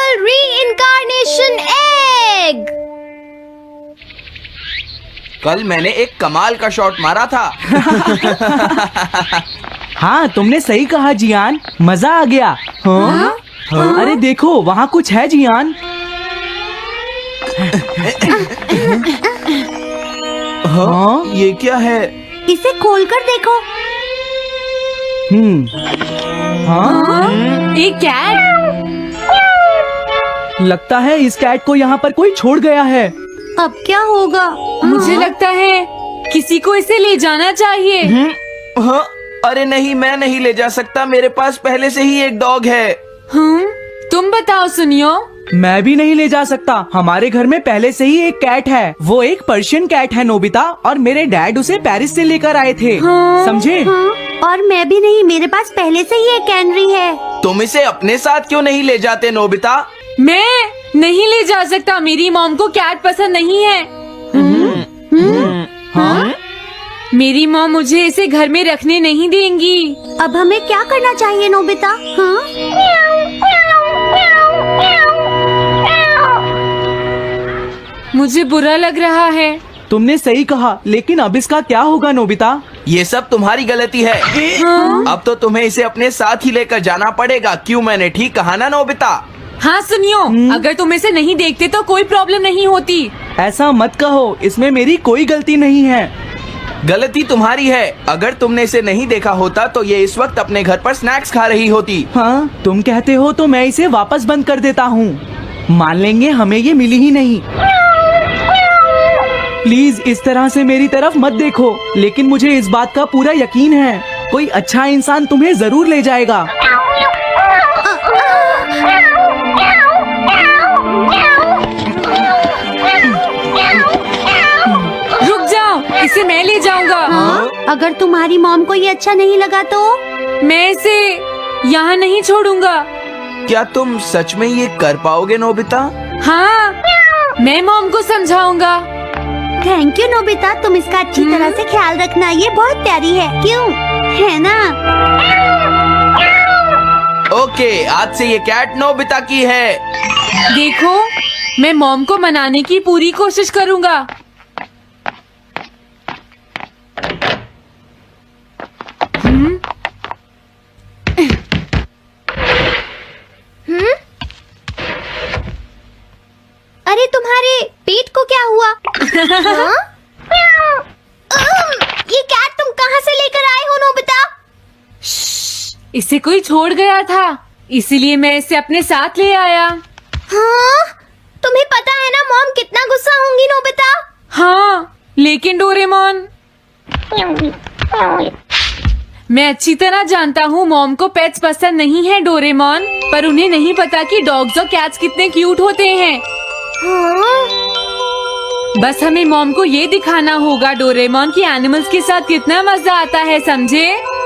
Animal reincarnation egg. कल मैंने एक कमाल का शॉट मारा था। हाँ, तुमने सही कहा जियान, मजा आ गया। हाँ? अरे देखो, वहाँ कुछ है जियान। हाँ? ये क्या है? इसे खोलकर देखो। हाँ? एक कैट। लगता है इस कैट को यहाँ पर कोई छोड़ गया है। अब क्या होगा? मुझे लगता है किसी को इसे ले जाना चाहिए। हाँ? अरे नहीं, मैं नहीं ले जा सकता, मेरे पास पहले से ही एक डॉग है। तुम बताओ सुनियो। मैं भी नहीं ले जा सकता, हमारे घर में पहले से ही एक कैट है। वो एक पर्शियन कैट है नोबिता, और मेरे डैड उसे पेरिस से लेकर आए थे। समझे? और मैं भी नहीं, मेरे पास पहले से ही एक कैनरी है। तुम इसे अपने साथ क्यों नहीं ले जाते नोबिता? मैं नहीं ले जा सकता, मेरी मॉम को कैट पसंद नहीं है। मेरी मॉम मुझे इसे घर में रखने नहीं देंगी। अब हमें क्या करना चाहिए नोबिता? हाँ? मुझे बुरा लग रहा है। तुमने सही कहा, लेकिन अब इसका क्या होगा नोबिता? ये सब तुम्हारी गलती है। अब तो तुम्हें इसे अपने साथ ही लेकर जाना पड़ेगा। क्यों, मैंने ठीक कहा ना नोबिता? हाँ सुनियो, अगर तुम इसे नहीं देखते तो कोई प्रॉब्लम नहीं होती। ऐसा मत कहो, इसमें मेरी कोई गलती नहीं है। गलती तुम्हारी है। अगर तुमने इसे नहीं देखा होता तो ये इस वक्त अपने घर पर स्नैक्स खा रही होती। हाँ, तुम कहते हो तो मैं इसे वापस बंद कर देता हूँ। मान लेंगे हमें ये मिली ही नहीं। प्लीज इस तरह से मेरी तरफ मत देखो, लेकिन मुझे इस बात का पूरा यकीन है, कोई अच्छा इंसान तुम्हें जरूर ले जाएगा। रुक जाओ, इसे मैं ले जाऊंगा। अगर तुम्हारी मॉम को ये अच्छा नहीं लगा तो? मैं इसे यहाँ नहीं छोड़ूंगा। क्या तुम सच में ये कर पाओगे नोबिता? हाँ, मैं मॉम को समझाऊंगा। थैंक यू नोबिता, तुम इसका अच्छी तरह से ख्याल रखना, ये बहुत प्यारी है। क्यों, है ना? ओके, आज से ये कैट नोबिता की है। देखो, मैं मॉम को मनाने की पूरी कोशिश करूंगा। अरे तुम्हारे पेट को क्या हुआ? हाँ? ये कैट तुम कहाँ से लेकर आए हो नोबिता? इसे कोई छोड़ गया था, इसीलिए मैं इसे अपने साथ ले आया। हाँ? तुम्हें पता है ना मॉम कितना गुस्सा होंगी नोबिता? हाँ, लेकिन डोरेमोन, मैं अच्छी तरह जानता हूँ मॉम को पेट्स पसंद नहीं है डोरेमोन, पर उन्हें नहीं पता कि डॉग्स और कैट्स कितने क्यूट होते हैं। हाँ? बस हमें मॉम को ये दिखाना होगा डोरेमोन कि एनिमल्स के साथ कितना मजा आता है, समझे?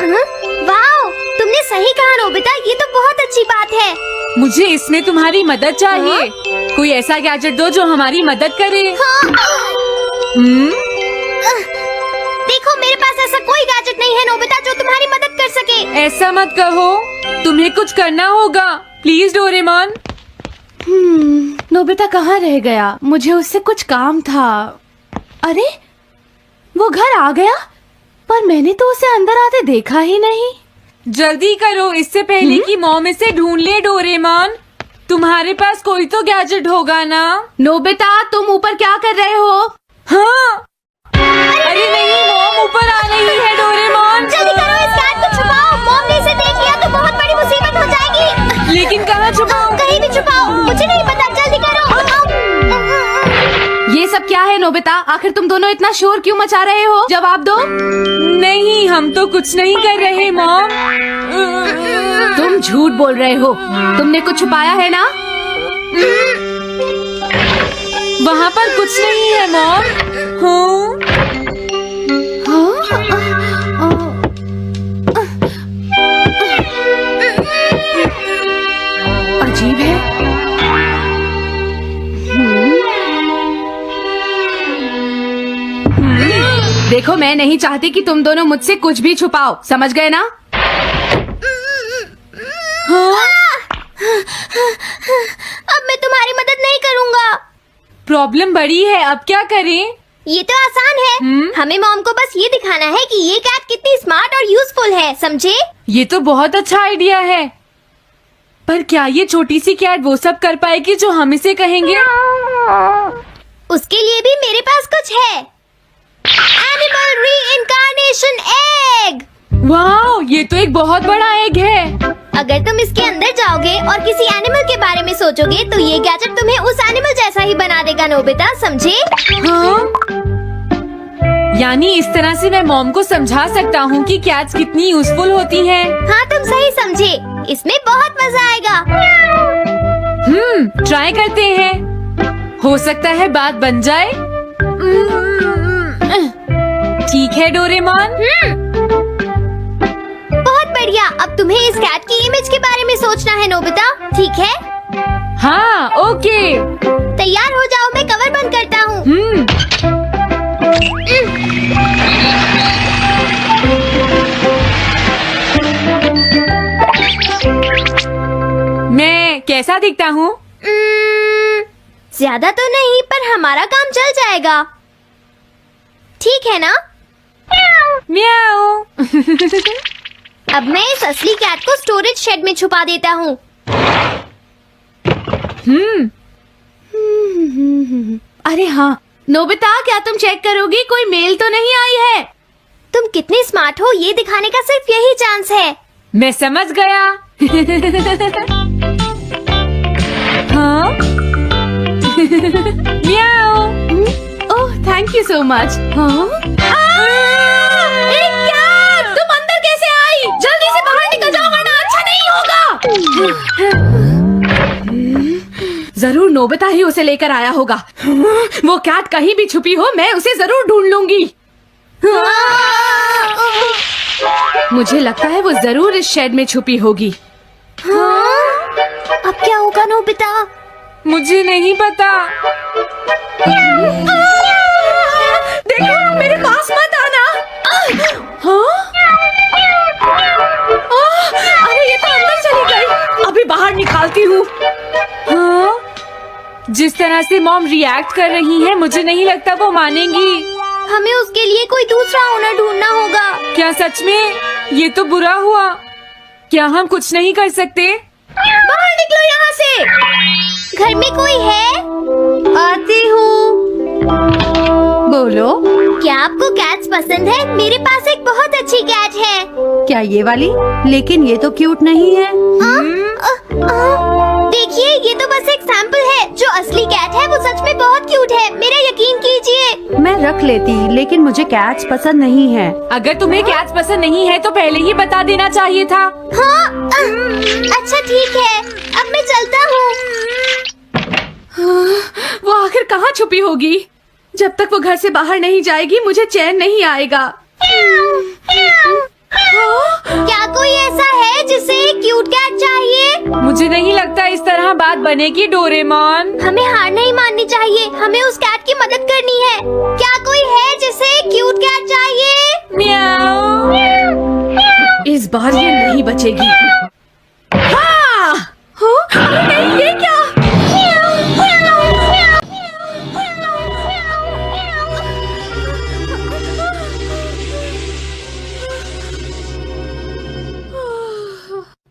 वाओ, तुमने सही कहा नोबिता, ये तो बहुत अच्छी बात है। मुझे इसमें तुम्हारी मदद चाहिए। कोई ऐसा गैजेट दो जो हमारी मदद करे। देखो, मेरे पास ऐसा कोई गैजेट नहीं है नोबिता जो तुम्हारी मदद कर सके। ऐसा मत कहो, तुम्हें कुछ करना होगा, प्लीज डोरेमोन। नोबिता कहाँ रह गया? मुझे उससे कुछ काम था। अरे, वो घर आ गया, पर मैंने तो उसे अंदर आते देखा ही नहीं। जल्दी करो, इससे पहले कि मॉम इसे ढूंढ ले। डोरेमोन, तुम्हारे पास कोई तो गैजेट होगा ना? नोबिता, तुम ऊपर क्या कर रहे हो? हाँ, अरे नहीं, मॉम ऊपर आ रही है। डोरेमोन, जल्दी करो, इस कैट को छुपाओ। मॉम ने इसे देख लिया तो बहुत बड़ी मुसीबत हो जाएगी। लेकिन कहाँ छुपाऊं? कहीं भी छुपाओ, मुझे नहीं पता, जल्दी करो। ये सब क्या है नोबिता? आखिर तुम दोनों इतना शोर क्यों मचा रहे हो? जवाब दो। नहीं, हम तो कुछ नहीं कर रहे मॉम। तुम झूठ बोल रहे हो, तुमने कुछ छुपाया है ना? वहाँ पर कुछ नहीं है मॉम। अजीब है। देखो, मैं नहीं चाहती कि तुम दोनों मुझसे कुछ भी छुपाओ, समझ गए ना? प्रॉब्लम बड़ी है, अब क्या करें? ये तो आसान है। हमें मॉम को बस ये दिखाना है कि ये कैट कितनी स्मार्ट और यूजफुल है, समझे? ये तो बहुत अच्छा आइडिया है, पर क्या ये छोटी सी कैट वो सब कर पाएगी जो हम इसे कहेंगे? उसके लिए भी मेरे पास कुछ है। Animal reincarnation egg. वाह, ये तो एक बहुत बड़ा एग है। अगर तुम इसके अंदर जाओगे और किसी एनिमल के बारे में सोचोगे तो ये गैजेट तुम्हें उस एनिमल जैसा ही बना देगा, नोबिता, समझे? हाँ? यानी इस तरह से मैं मॉम को समझा सकता हूँ कि कैट्स कितनी यूजफुल होती हैं। हाँ, तुम सही समझे। इसमें बहुत मजा आएगा। ट्राई करते हैं। हो सकता है बात बन जाए। ठीक है डोरेमोन। बहुत बढ़िया। अब तुम्हें इस कैट की इमेज के बारे में सोचना है, नोबिता, ठीक है? हाँ, ओके। तैयार हो जाओ, मैं कवर बंद करता हूँ। मैं कैसा दिखता हूँ? ज्यादा तो नहीं, पर हमारा काम चल जाएगा, ठीक है ना? म्याऊ। अब मैं इस असली कैट को स्टोरेज शेड में छुपा देता हूँ। अरे हाँ नोबिता, क्या तुम चेक करोगी कोई मेल तो नहीं आई है? तुम कितने स्मार्ट हो ये दिखाने का सिर्फ यही चांस है। मैं समझ गया। हाँ? म्याऊ। ओह, थैंक यू सो मच। तुम अंदर कैसे आई? जल्दी से बाहर निकल जाओ वरना अच्छा नहीं होगा। जरूर नोबिता ही उसे लेकर आया होगा। वो कैट कहीं भी छुपी हो, मैं उसे जरूर ढूंढ लूंगी। मुझे लगता है वो जरूर इस शेड में छुपी होगी। अब क्या होगा नोबिता? मुझे नहीं पता। देखो, मेरे पास मत आना। हाँ? अरे ये तो अंदर चली गई। अभी बाहर निकालती हूँ। हाँ? जिस तरह से मॉम रिएक्ट कर रही है, मुझे नहीं लगता वो मानेंगी। हमें उसके लिए कोई दूसरा ओनर ढूंढना होगा। क्या सच में? ये तो बुरा हुआ। क्या हम कुछ नहीं कर सकते? बाहर निकलो यहाँ से। घर में कोई है? आती हूँ। बोलो, क्या आपको कैट्स पसंद है? मेरे पास एक बहुत अच्छी कैट है। क्या ये वाली? लेकिन ये तो क्यूट नहीं है। देखिए, ये तो बस एक सैंपल है। जो असली कैट है वो सच में बहुत क्यूट है, मेरा यकीन कीजिए। मैं रख लेती, लेकिन मुझे कैट्स पसंद नहीं है। अगर तुम्हें कैट्स पसंद नहीं है तो पहले ही बता देना चाहिए था। हाँ, अच्छा ठीक है, अब मैं चलता हूँ। वो आखिर कहाँ छुपी होगी? जब तक वो घर से बाहर नहीं जाएगी मुझे चैन नहीं आएगा। क्या कोई ऐसा है जिसे एक क्यूट कैट चाहिए? मुझे नहीं लगता इस तरह बात बनेगी डोरेमोन। हमें हार नहीं माननी चाहिए, हमें उस कैट की मदद करनी है। क्या कोई है जिसे एक क्यूट कैट चाहिए? म्याऊ। इस बार ये नहीं बचेगी। हाँ! नहीं, ये क्या?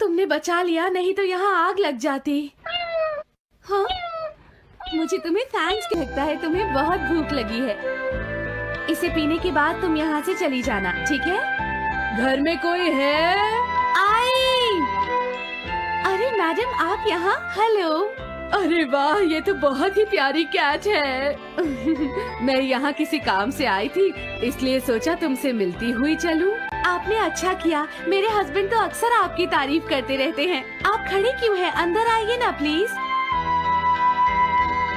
तुमने बचा लिया, नहीं तो यहाँ आग लग जाती। हाँ? मुझे तुम्हें थैंक्स लगता है, तुम्हें बहुत भूख लगी है। इसे पीने के बाद तुम यहाँ से चली जाना, ठीक है? घर में कोई है? आई! अरे मैडम, आप यहाँ? हेलो। अरे वाह, ये तो बहुत ही प्यारी कैट है। मैं यहाँ किसी काम से आई थी, इसलिए सोचा तुमसे मिलती हुई चलूं। आपने अच्छा किया, मेरे हस्बैंड तो अक्सर आपकी तारीफ करते रहते हैं। आप खड़ी क्यों हैं? अंदर आइए ना प्लीज।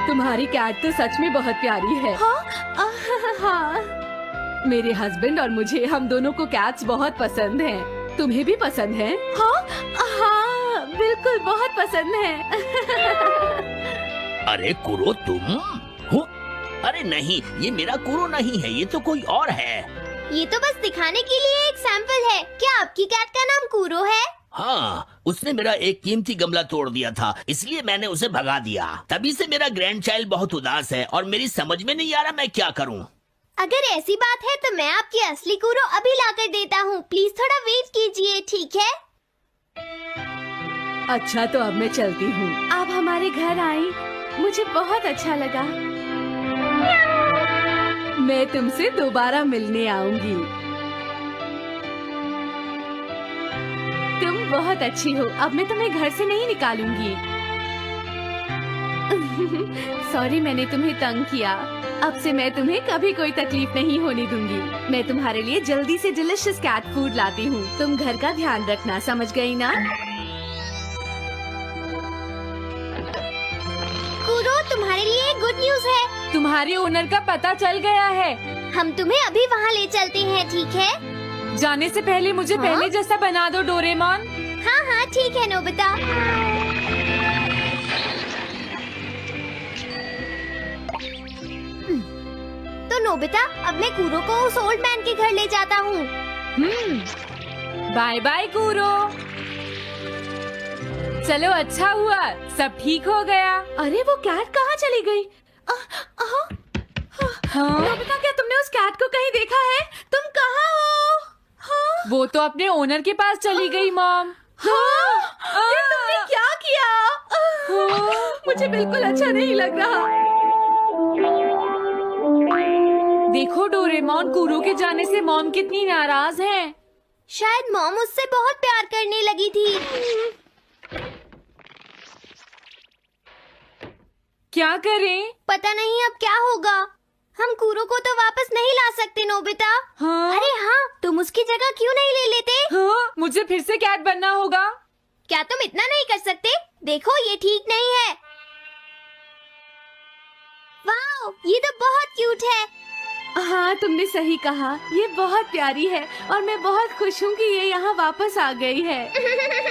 तुम्हारी कैट तो सच में बहुत प्यारी है। हाँ? हाँ। मेरे हस्बैंड और मुझे, हम दोनों को कैट्स बहुत पसंद हैं। तुम्हें भी पसंद है? हाँ, हाँ, बिल्कुल बहुत पसंद है। अरे कुरो, तुम हो? अरे नहीं, ये मेरा कुरो नहीं है, ये तो कोई और है। ये तो बस दिखाने के लिए एक सैंपल है। क्या आपकी कैट का नाम कूरो है? हाँ, उसने मेरा एक कीमती गमला तोड़ दिया था, इसलिए मैंने उसे भगा दिया। तभी से मेरा ग्रैंड चाइल्ड बहुत उदास है और मेरी समझ में नहीं आ रहा मैं क्या करूं। अगर ऐसी बात है तो मैं आपकी असली कूरो अभी लाकर देता हूँ। प्लीज थोड़ा वेट कीजिए, ठीक है? अच्छा तो अब मैं चलती हूँ। आप हमारे घर आई, मुझे बहुत अच्छा लगा। मैं तुमसे दोबारा मिलने आऊंगी। तुम बहुत अच्छी हो। अब मैं तुम्हें घर से नहीं निकालूंगी। सॉरी मैंने तुम्हें तंग किया। अब से मैं तुम्हें कभी कोई तकलीफ नहीं होने दूंगी। मैं तुम्हारे लिए जल्दी से डिलिशियस कैट फूड लाती हूँ। तुम घर का ध्यान रखना, समझ गई ना? कूरो, तुम्हारे लिए गुड न्यूज है। तुम्हारे ओनर का पता चल गया है। हम तुम्हें अभी वहाँ ले चलते हैं, ठीक है? जाने से पहले मुझे पहले जैसा बना दो डोरेमोन। हाँ हाँ ठीक है नोबिता। तो नोबिता, अब मैं कूरो को उस ओल्ड मैन के घर ले जाता हूँ। बाय बाय कूरो। चलो अच्छा हुआ, सब ठीक हो गया। अरे वो कैट कहाँ चली गई? हाँ? नोबिता, क्या तुमने उस कैट को कहीं देखा है? तुम कहाँ हो? हाँ? वो तो अपने ओनर के पास चली गई मॉम। हाँ? ये तुमने क्या किया? मुझे बिल्कुल अच्छा नहीं लग रहा। देखो डोरेमोन, कूरो के जाने से मॉम कितनी नाराज हैं। शायद मॉम उससे बहुत प्यार करने लगी थी। क्या करें? पता नहीं अब क्या होगा। हम कूरो को तो वापस नहीं ला सकते नोबिता। हाँ? अरे हाँ, तुम उसकी जगह क्यों नहीं ले लेते? हाँ? मुझे फिर से कैट बनना होगा। क्या तुम इतना नहीं कर सकते? देखो ये ठीक नहीं है। वाह, ये तो बहुत क्यूट है। हाँ तुमने सही कहा, ये बहुत प्यारी है और मैं बहुत खुश हूँ कि ये यहाँ वापस आ गई है।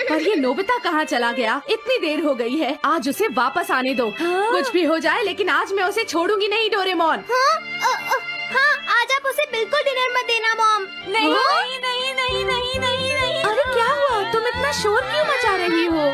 पर ये नोबिता कहाँ चला गया? इतनी देर हो गई है, आज उसे वापस आने दो। हाँ? कुछ भी हो जाए लेकिन आज मैं उसे छोड़ूंगी नहीं डोरेमोन। हाँ, आज आप उसे बिल्कुल डिनर मत देना मॉम। नहीं हाँ? नहीं नहीं नहीं नहीं नहीं नहीं। अरे क्या हुआ? तुम इतना शोर क्यों मचा रही हो?